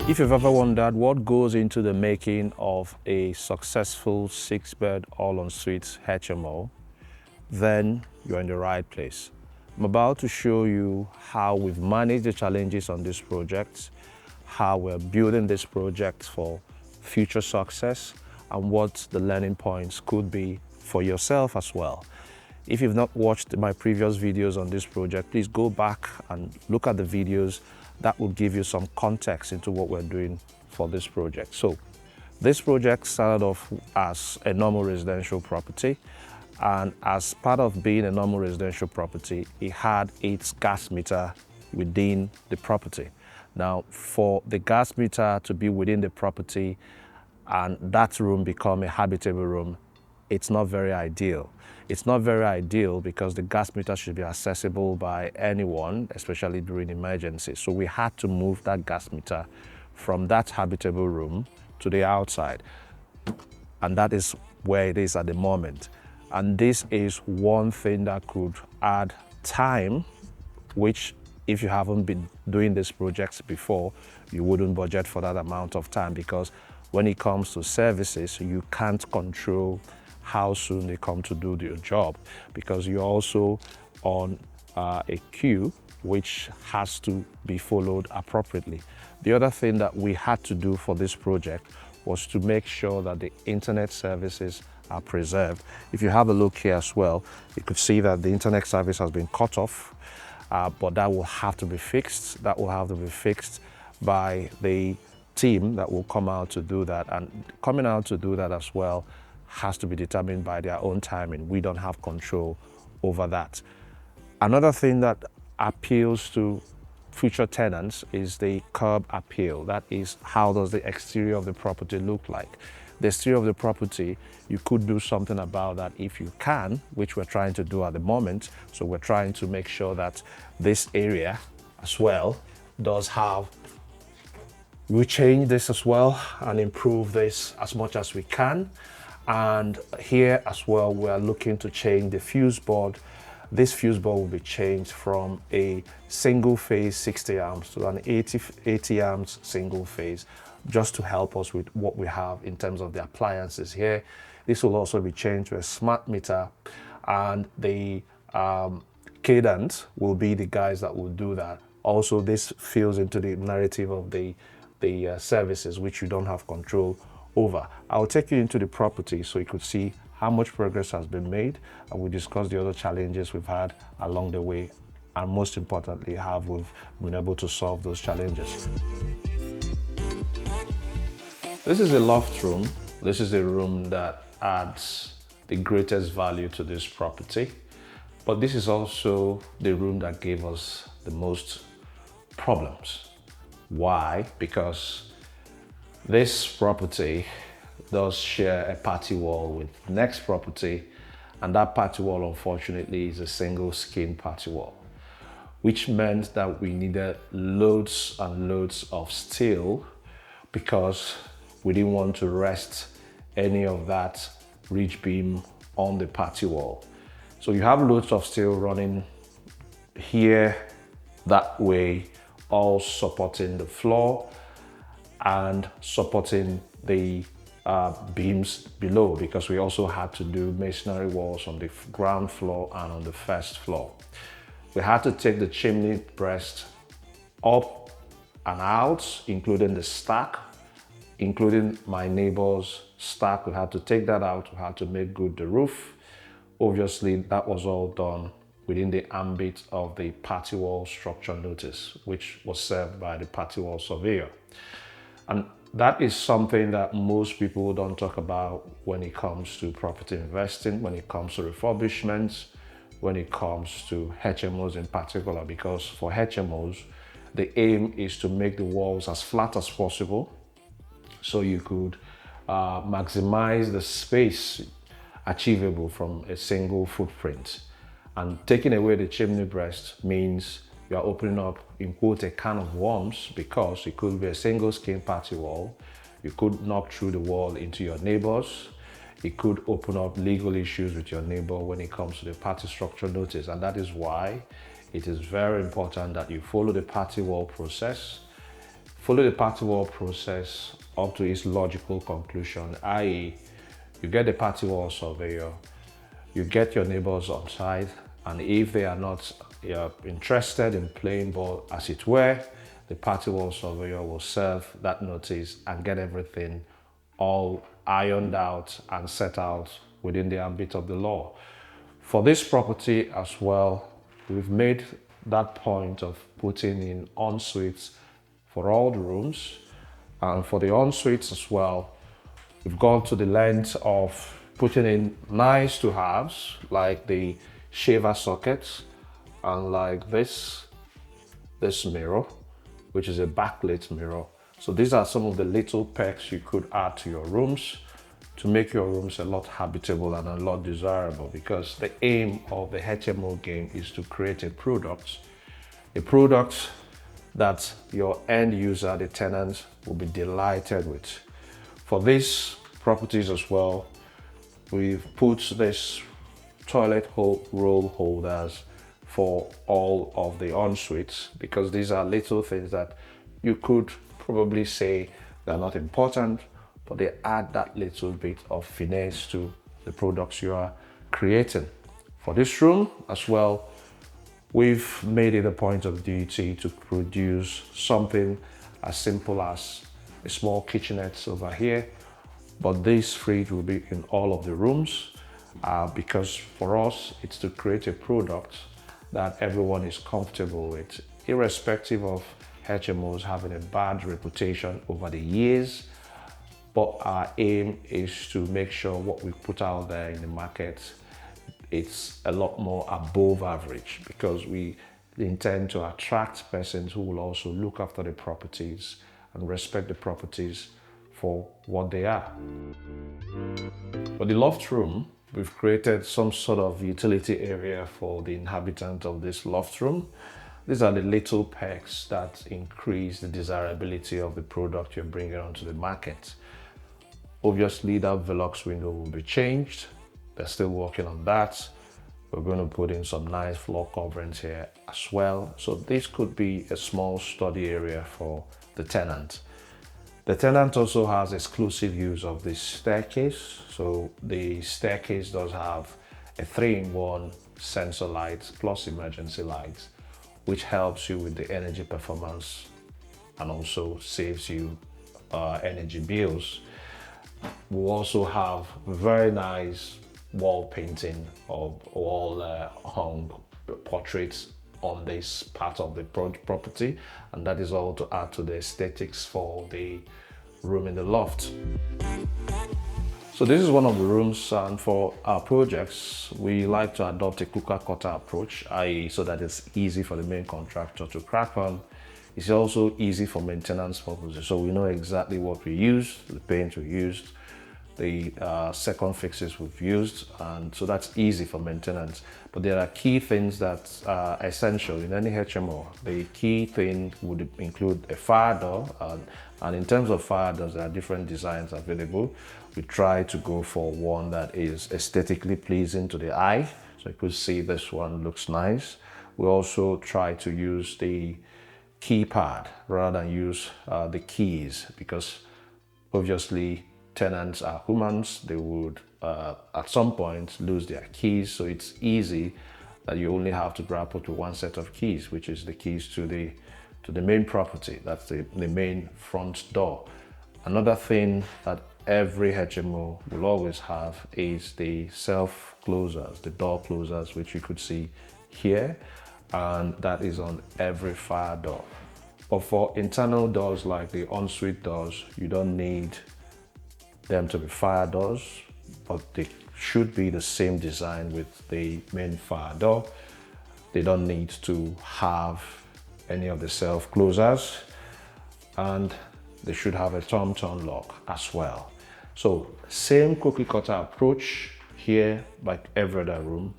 If you've ever wondered what goes into the making of a successful 6-bed all-en-suite HMO, then you're in the right place. I'm about to show you how we've managed the challenges on this project, how we're building this project for future success, and what the learning points could be for yourself as well. If you've not watched my previous videos on this project, please go back and look at the videos. That will give you some context into what we're doing for this project. So this project started off as a normal residential property, and as part of being a normal residential property, it had its gas meter within the property. Now, for the gas meter to be within the property and that room become a habitable room, it's not very ideal. It's not very ideal because the gas meter should be accessible by anyone, especially during emergencies. So we had to move that gas meter from that habitable room to the outside. And that is where it is at the moment. And this is one thing that could add time, which if you haven't been doing these projects before, you wouldn't budget for that amount of time, because when it comes to services, you can't control how soon they come to do their job, because you're also on a queue which has to be followed appropriately. The other thing that we had to do for this project was to make sure that the internet services are preserved. If you have a look here as well, you could see that the internet service has been cut off, but that will have to be fixed. That will have to be fixed by the team that will come out to do that, and coming out to do that as well has to be determined by their own timing. We don't have control over that. Another thing that appeals to future tenants is the curb appeal. That is, how does the exterior of the property look like? The exterior of the property, you could do something about that if you can, which we're trying to do at the moment. So we're trying to make sure that this area as well does have, we change this as well and improve this as much as we can. And here as well, we're looking to change the fuse board. This fuse board will be changed from a single phase 60 amps to an 80 amps single phase, just to help us with what we have in terms of the appliances here. This will also be changed to a smart meter, and the cadence will be the guys that will do that. Also, this feeds into the narrative of the services, which you don't have control over. I'll take you into the property so you could see how much progress has been made, and we discuss the other challenges we've had along the way, and most importantly, how we've been able to solve those challenges. This is a loft room. This is a room that adds the greatest value to this property, but this is also the room that gave us the most problems. Why? Because this property does share a party wall with the next property, and that party wall, unfortunately, is a single skin party wall, which meant that we needed loads and loads of steel, because we didn't want to rest any of that ridge beam on the party wall. So you have loads of steel running here, that way, all supporting the floor and supporting the beams below, because we also had to do masonry walls on the ground floor and on the first floor. We had to take the chimney breast up and out, including the stack, including my neighbor's stack. We had to take that out. We had to make good the roof. Obviously, that was all done within the ambit of the party wall structure notice, which was served by the party wall surveyor. And that is something that most people don't talk about when it comes to property investing, when it comes to refurbishments, when it comes to HMOs in particular, because for HMOs, the aim is to make the walls as flat as possible so you could maximize the space achievable from a single footprint. And taking away the chimney breast means you are opening up, in quote, a can of worms, because it could be a single skin party wall. You could knock through the wall into your neighbors. It could open up legal issues with your neighbor when it comes to the party structure notice. And that is why it is very important that you follow the party wall process follow the party wall process up to its logical conclusion, i.e., you get the party wall surveyor, you get your neighbors on site, and if they are not interested in playing ball, as it were, the party wall surveyor will serve that notice and get everything all ironed out and set out within the ambit of the law. For this property as well, we've made that point of putting in en-suites for all the rooms, and for the en-suites as well, we've gone to the length of putting in nice to haves like the shaver sockets and like this mirror, which is a backlit mirror. So these are some of the little perks you could add to your rooms to make your rooms a lot habitable and a lot desirable, because the aim of the HMO game is to create a product that your end user, the tenant, will be delighted with. For these properties as well, we've put this toilet roll holders for all of the en-suites, because these are little things that you could probably say they're not important, but they add that little bit of finesse to the products you are creating. For this room as well, we've made it a point of duty to produce something as simple as a small kitchenette over here, but this fridge will be in all of the rooms because for us, it's to create a product that everyone is comfortable with, irrespective of HMOs having a bad reputation over the years. But our aim is to make sure what we put out there in the market, it's a lot more above average, because we intend to attract persons who will also look after the properties and respect the properties for what they are. For the loft room, we've created some sort of utility area for the inhabitant of this loft room. These are the little perks that increase the desirability of the product you're bringing onto the market. Obviously, that Velux window will be changed. They're still working on that. We're going to put in some nice floor coverings here as well. So this could be a small study area for the tenant. The tenant also has exclusive use of this staircase. So the staircase does have a 3-in-1 sensor light plus emergency lights, which helps you with the energy performance and also saves you energy bills. We also have very nice wall painting of wall hung portraits on this part of the property, and that is all to add to the aesthetics for the room in the loft. So this is one of the rooms, and for our projects, we like to adopt a cooker-cutter approach, i.e. so that it's easy for the main contractor to crack on. It's also easy for maintenance purposes, so we know exactly what we used, the paint we used, the second fixes we've used, and so that's easy for maintenance. But there are key things that are essential in any HMO. The key thing would include a fire door, and in terms of fire doors, there are different designs available. We try to go for one that is aesthetically pleasing to the eye, so you could see this one looks nice. We also try to use the keypad rather than use the keys, because obviously tenants are humans. They would at some point lose their keys, so it's easy that you only have to grapple to one set of keys, which is the keys to the main property. That's the main front door. Another thing that every HMO will always have is the self closers, the door closers, which you could see here, and that is on every fire door. But for internal doors like the ensuite doors, you don't need them to be fire doors, but they should be the same design with the main fire door. They don't need to have any of the self closers, and they should have a turn lock as well. So same cookie cutter approach here, like every other room.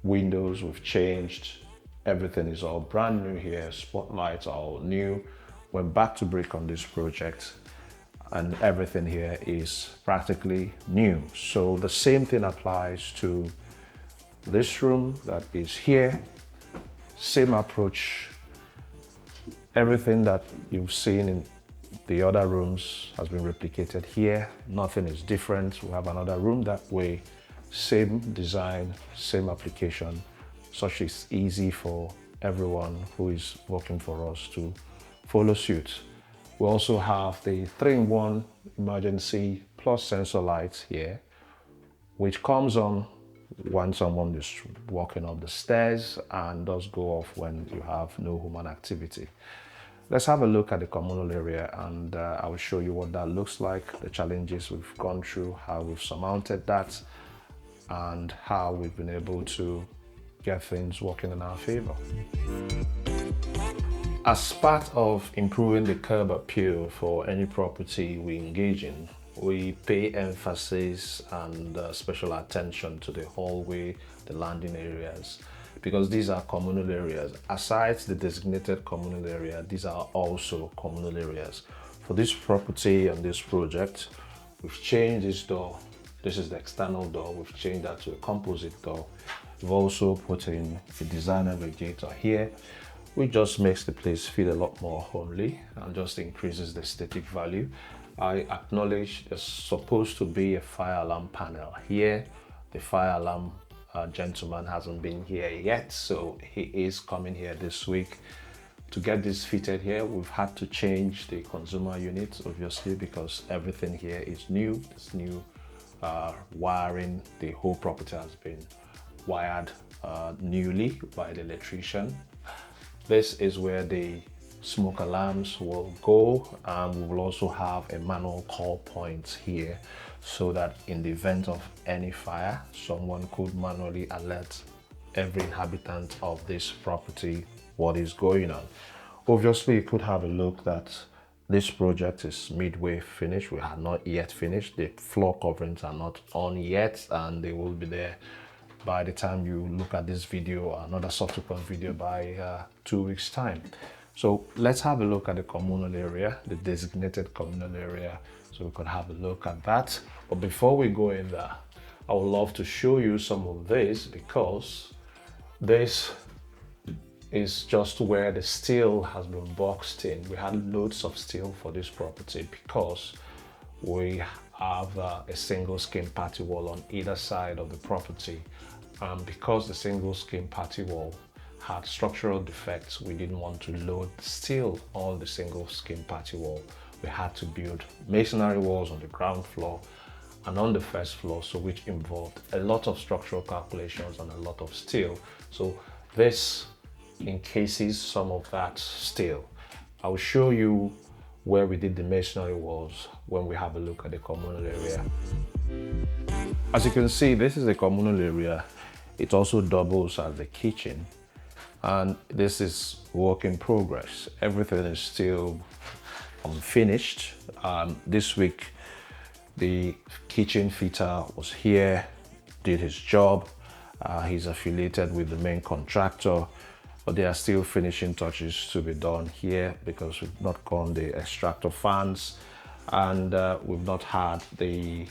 Windows we've changed, everything is all brand new here, spotlights are all new. We're back to brick on this project, and everything here is practically new. So the same thing applies to this room that is here. Same approach Everything that you've seen in the other rooms has been replicated here. Nothing is different. We have another room that way, same design, same application, such it's easy for everyone who is working for us to follow suit. We also have the 3-in-1 emergency plus sensor lights here, which comes on when someone is walking up the stairs and does go off when you have no human activity. Let's have a look at the communal area, and I will show you what that looks like, the challenges we've gone through, how we've surmounted that, and how we've been able to get things working in our favor. As part of improving the curb appeal for any property we engage in, we pay emphasis and special attention to the hallway, the landing areas, because these are communal areas. Aside the designated communal area, these are also communal areas. For this property and this project, we've changed this door. This is the external door. We've changed that to a composite door. We've also put in a designer radiator here, which just makes the place feel a lot more homely and just increases the aesthetic value. I acknowledge there's supposed to be a fire alarm panel here. The fire alarm gentleman hasn't been here yet, so he is coming here this week. To get this fitted here, we've had to change the consumer unit, obviously, because everything here is new. There's new wiring. The whole property has been wired newly by the electrician. This is where the smoke alarms will go, and we will also have a manual call point here, so that in the event of any fire, someone could manually alert every inhabitant of this property what is going on. Obviously, you could have a look that this project is midway finished. We are not yet finished. The floor coverings are not on yet, and they will be there by the time you look at this video or another subsequent video by 2 weeks time. So let's have a look at the communal area, the designated communal area, so we could have a look at that. But before we go in there, I would love to show you some of this, because this is just where the steel has been boxed in. We had loads of steel for this property because we have a single skin party wall on either side of the property. Because the single skin party wall had structural defects, we didn't want to load steel on the single skin party wall. We had to build masonry walls on the ground floor and on the first floor, so which involved a lot of structural calculations and a lot of steel. So this encases some of that steel. I will show you where we did the masonry walls when we have a look at the communal area. As you can see, this is the communal area. It also doubles as the kitchen, and this is work in progress. Everything is still unfinished. This week, the kitchen fitter was here, did his job. He's affiliated with the main contractor, but there are still finishing touches to be done here because we've not gone the extractor fans, and we've not had the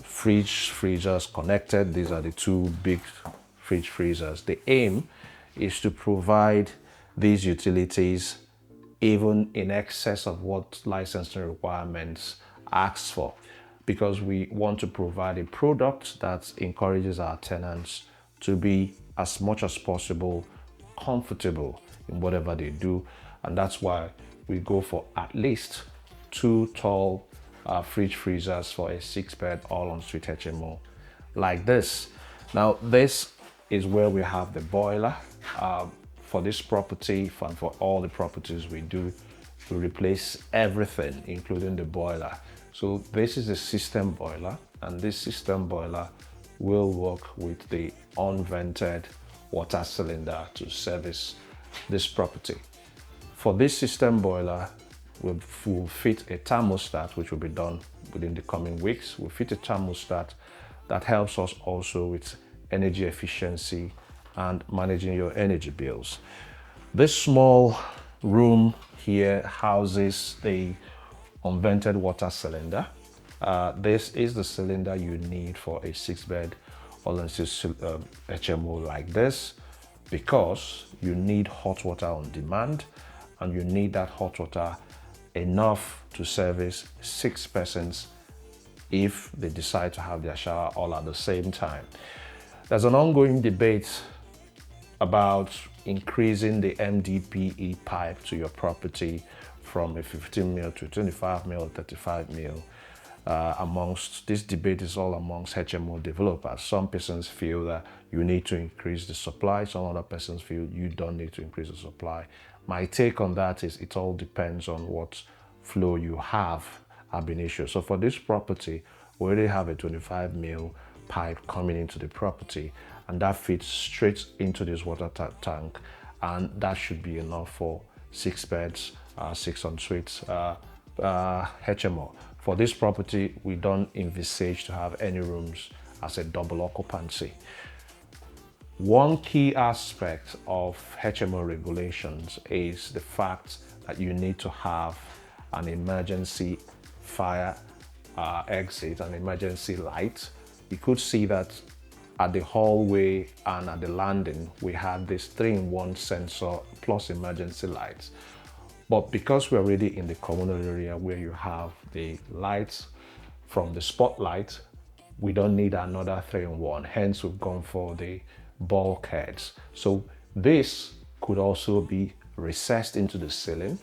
freezers connected. These are the two big fridge freezers. The aim is to provide these utilities even in excess of what licensing requirements asks for, because we want to provide a product that encourages our tenants to be as much as possible comfortable in whatever they do. And that's why we go for at least 2 tall fridge freezers for a 6-bed all-en-suite HMO like this. Now, this is where we have the boiler. For this property and for all the properties we do, we replace everything, including the boiler. So this is a system boiler, and this system boiler will work with the unvented water cylinder to service this property. For this system boiler, we'll fit a thermostat, which will be done within the coming weeks. We'll fit a thermostat that helps us also with energy efficiency and managing your energy bills. This small room here houses the unvented water cylinder. This is the cylinder you need for a 6-bed all-en-suite HMO like this, because you need hot water on demand, and you need that hot water enough to service 6 persons if they decide to have their shower all at the same time. There's an ongoing debate about increasing the MDPE pipe to your property from a 15 mil to 25 mil, 35 mil. Amongst this debate is all amongst HMO developers. Some persons feel that you need to increase the supply. Some other persons feel you don't need to increase the supply. My take on that is it all depends on what flow you have ab initio. So for this property, we already have a 25 mil pipe coming into the property, and that fits straight into this water tank, and that should be enough for 6 beds, 6 en-suites HMO. For this property, we don't envisage to have any rooms as a double occupancy. One key aspect of HMO regulations is the fact that you need to have an emergency fire exit, an emergency light. You could see that at the hallway and at the landing, we had this 3-in-1 sensor plus emergency lights. But because we're already in the communal area where you have the lights from the spotlight, we don't need another 3-in-1. Hence, we've gone for the bulkheads. So this could also be recessed into the ceiling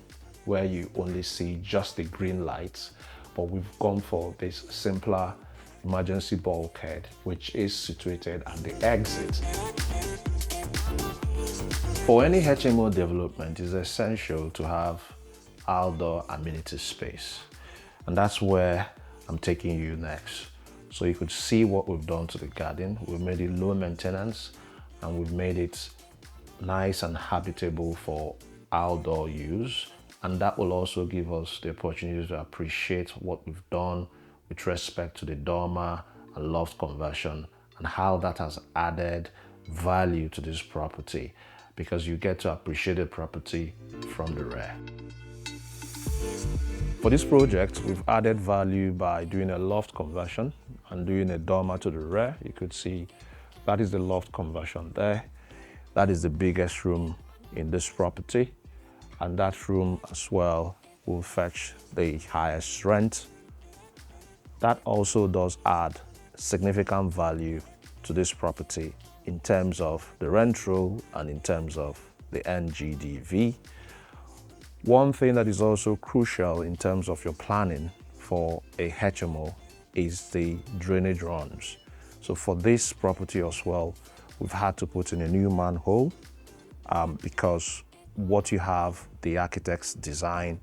where you only see just the green lights, but we've gone for this simpler emergency bulkhead, which is situated at the exit. For any HMO development, it's essential to have outdoor amenity space. And that's where I'm taking you next. So you could see what we've done to the garden. We've made it low maintenance, and we've made it nice and habitable for outdoor use. And that will also give us the opportunity to appreciate what we've done with respect to the dormer and loft conversion, and how that has added value to this property, because you get to appreciate the property from the rear. For this project, we've added value by doing a loft conversion and doing a dormer to the rear. You could see that is the loft conversion there. That is the biggest room in this property, and that room as well will fetch the highest rent. That also does add significant value to this property in terms of the rent roll and in terms of the NGDV. One thing that is also crucial in terms of your planning for a HMO is the drainage runs. So for this property as well, we've had to put in a new manhole because what you have, the architect's design,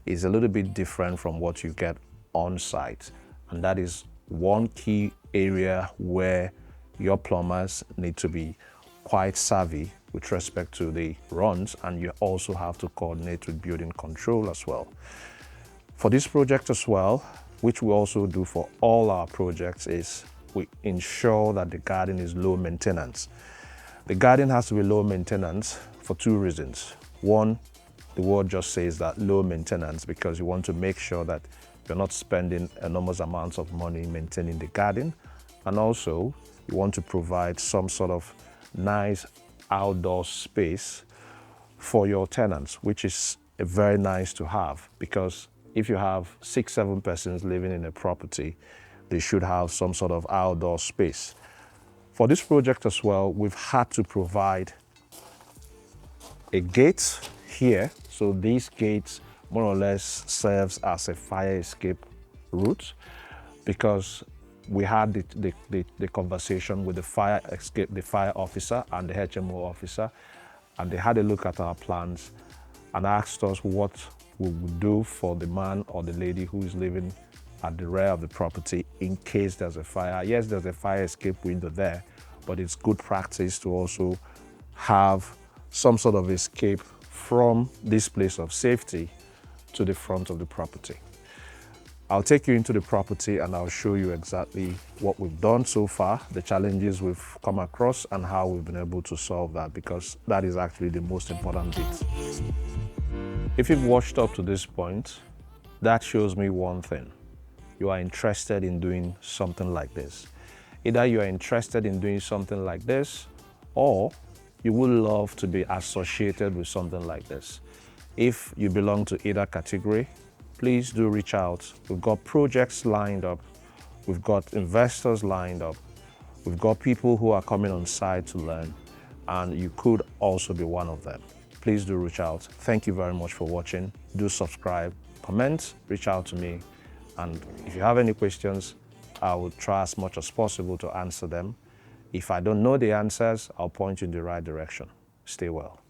is a little bit different from what you get on site. And that is one key area where your plumbers need to be quite savvy with respect to the runs, and you also have to coordinate with building control as well. For this project as well, which we also do for all our projects, is we ensure that the garden is low maintenance. The garden has to be low maintenance for 2 reasons. One, the word just says that low maintenance because you want to make sure that you're not spending enormous amounts of money maintaining the garden, and also you want to provide some sort of nice outdoor space for your tenants, which is very nice to have, because if you have 6-7 persons living in a property, they should have some sort of outdoor space. For this project as well, we've had to provide a gate here. So these gates more or less serves as a fire escape route, because we had the conversation with the fire officer and the HMO officer, and they had a look at our plans and asked us what we would do for the man or the lady who is living at the rear of the property in case there's a fire. Yes, there's a fire escape window there, but it's good practice to also have some sort of escape from this place of safety to the front of the property. I'll take you into the property and I'll show you exactly what we've done so far, the challenges we've come across, and how we've been able to solve that, because that is actually the most important bit. If you've watched up to this point, that shows me one thing. You are interested in doing something like this. Either you are interested in doing something like this, or you would love to be associated with something like this. If you belong to either category, please do reach out. We've got projects lined up. We've got investors lined up. We've got people who are coming on site to learn, and you could also be one of them. Please do reach out. Thank you very much for watching. Do subscribe, comment, reach out to me. And if you have any questions, I will try as much as possible to answer them. If I don't know the answers, I'll point you in the right direction. Stay well.